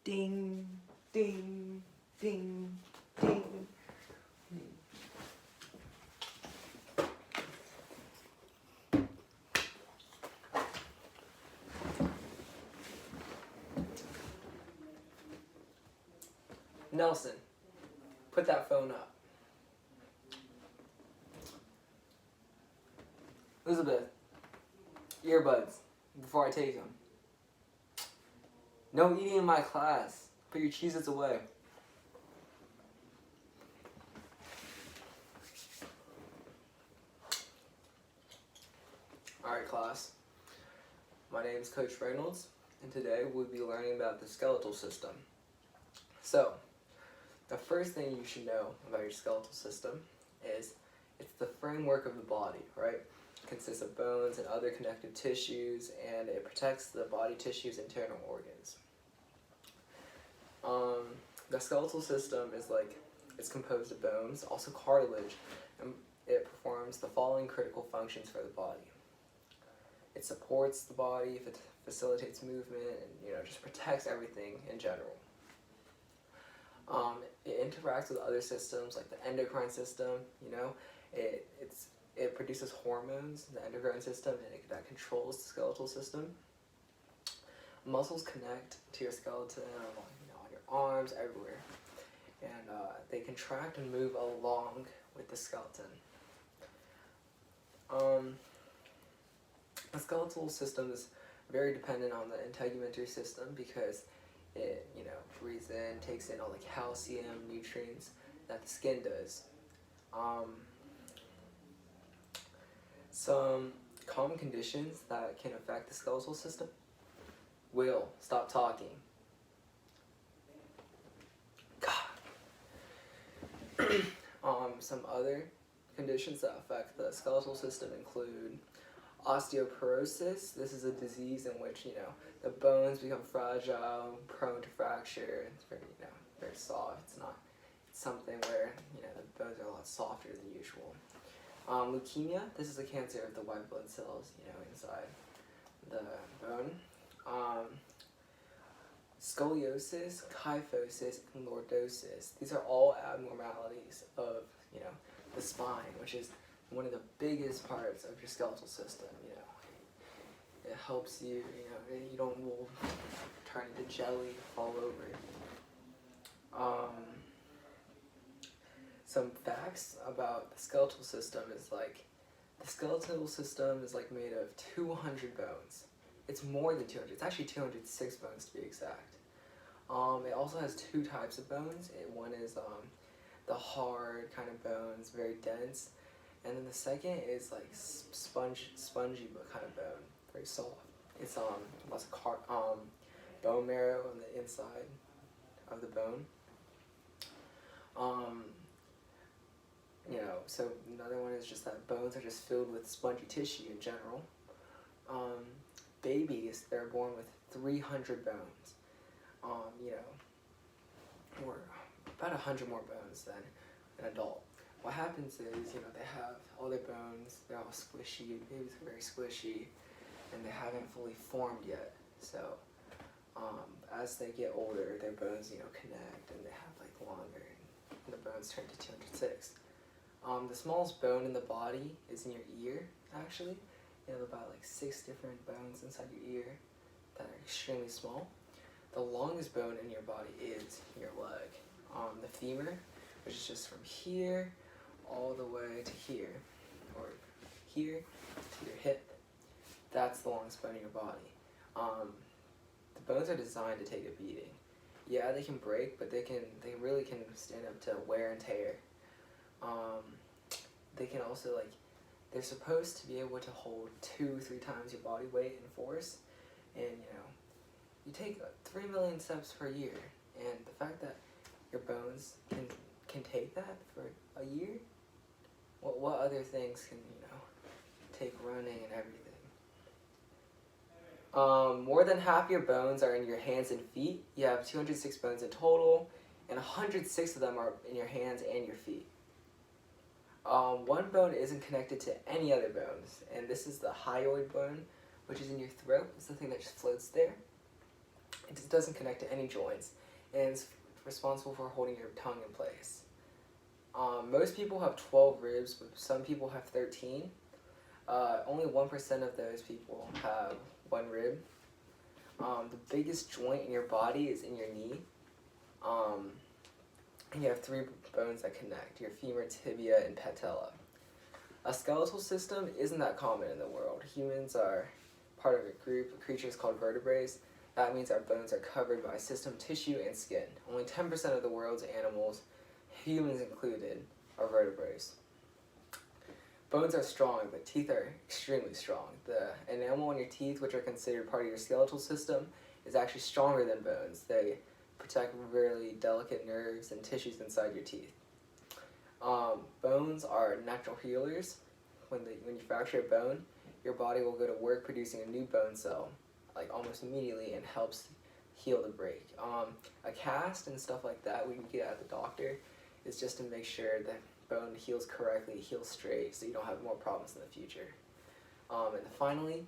Ding, ding, ding, ding. Nelson, put that phone up. Elizabeth, earbuds, before I take them. No eating in my class. Put your Cheez-Its away. Alright class, my name is Coach Reynolds, and today we'll be learning about the skeletal system. So, the first thing you should know about your skeletal system is it's the framework of the body, right? It consists of bones and other connective tissues, and it protects the body tissue's internal organs. The skeletal system is it's composed of bones, also cartilage, and it performs the following critical functions for the body. It supports the body, it facilitates movement, and just protects everything in general. It interacts with other systems like the endocrine system. It produces hormones, the endocrine system, and that controls the skeletal system. Muscles connect to your skeleton, on your arms, everywhere, and they contract and move along with the skeleton. The skeletal system is very dependent on the integumentary system because it, breathes in, takes in all the calcium, nutrients that the skin does. Some common conditions that can affect the skeletal system. Will, stop talking. Some other conditions that affect the skeletal system include osteoporosis. This is a disease in which the bones become fragile, prone to fracture. It's very very soft. It's something where the bones are a lot softer than usual. Leukemia. This is a cancer of the white blood cells inside the bone. Scoliosis, kyphosis, and lordosis. These are all abnormalities of the spine, which is one of the biggest parts of your skeletal system. It helps you. You don't will turn into jelly, fall over. Some facts about the skeletal system is the skeletal system is made of 200 bones. It's more than 200. It's actually 206 bones to be exact. It also has two types of bones. One is the hard kind of bones, very dense, and then the second is spongy but kind of bone, very soft. It's lots of bone marrow on the inside of the bone. So another one is just that bones are just filled with spongy tissue in general. Babies, they're born with 300 bones. Or about 100 more bones than an adult. What happens is, they have all their bones, they're all squishy, babies are very squishy, and they haven't fully formed yet. So, as they get older, their bones, connect, and they have longer, and the bones turn to 206. The smallest bone in the body is in your ear, actually. You have about 6 different bones inside your ear that are extremely small. The longest bone in your body is your leg. The femur, which is just from here all the way to here, or here to your hip. That's the longest bone in your body. The bones are designed to take a beating. Yeah, they can break, but they really can stand up to wear and tear. They can also they're supposed to be able to hold 2-3 times your body weight in force, and you take 3 million steps per year, and the fact that your bones can take that for a year, what other things can take running and everything? More than half your bones are in your hands and feet. You have 206 bones in total, and 106 of them are in your hands and your feet. One bone isn't connected to any other bones, and this is the hyoid bone, which is in your throat. It's the thing that just floats there. It doesn't connect to any joints, and it's responsible for holding your tongue in place. Most people have 12 ribs, but some people have 13. Only 1% of those people have one rib. The biggest joint in your body is in your knee. And you have 3 bones that connect, your femur, tibia, and patella. A skeletal system isn't that common in the world. Humans are part of a group of creatures called vertebrates. That means our bones are covered by system tissue and skin. Only 10% of the world's animals, humans included, are vertebrates. Bones are strong, but teeth are extremely strong. The enamel on your teeth, which are considered part of your skeletal system, is actually stronger than bones. They protect really delicate nerves and tissues inside your teeth. Bones are natural healers. When you fracture a bone, your body will go to work producing a new bone cell, like almost immediately, and helps heal the break. A cast and stuff like that we can get at the doctor is just to make sure that bone heals correctly, heals straight, so you don't have more problems in the future. And then finally,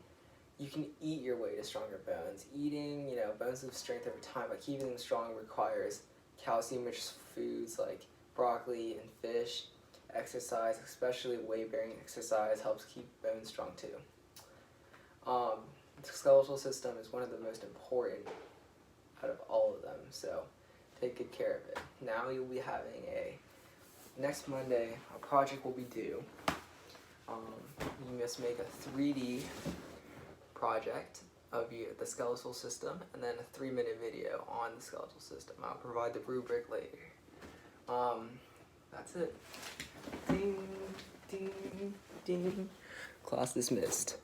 you can eat your way to stronger bones. Eating, bones of strength over time, but keeping them strong requires calcium-rich foods like broccoli and fish. Exercise, especially weight-bearing exercise, helps keep bones strong too. The skeletal system is one of the most important out of all of them, so take good care of it. Now you'll be having next Monday, a project will be due. You must make a 3D project of the skeletal system and then a 3-minute video on the skeletal system. I'll provide the rubric later. That's it. Ding, ding, ding. Class dismissed.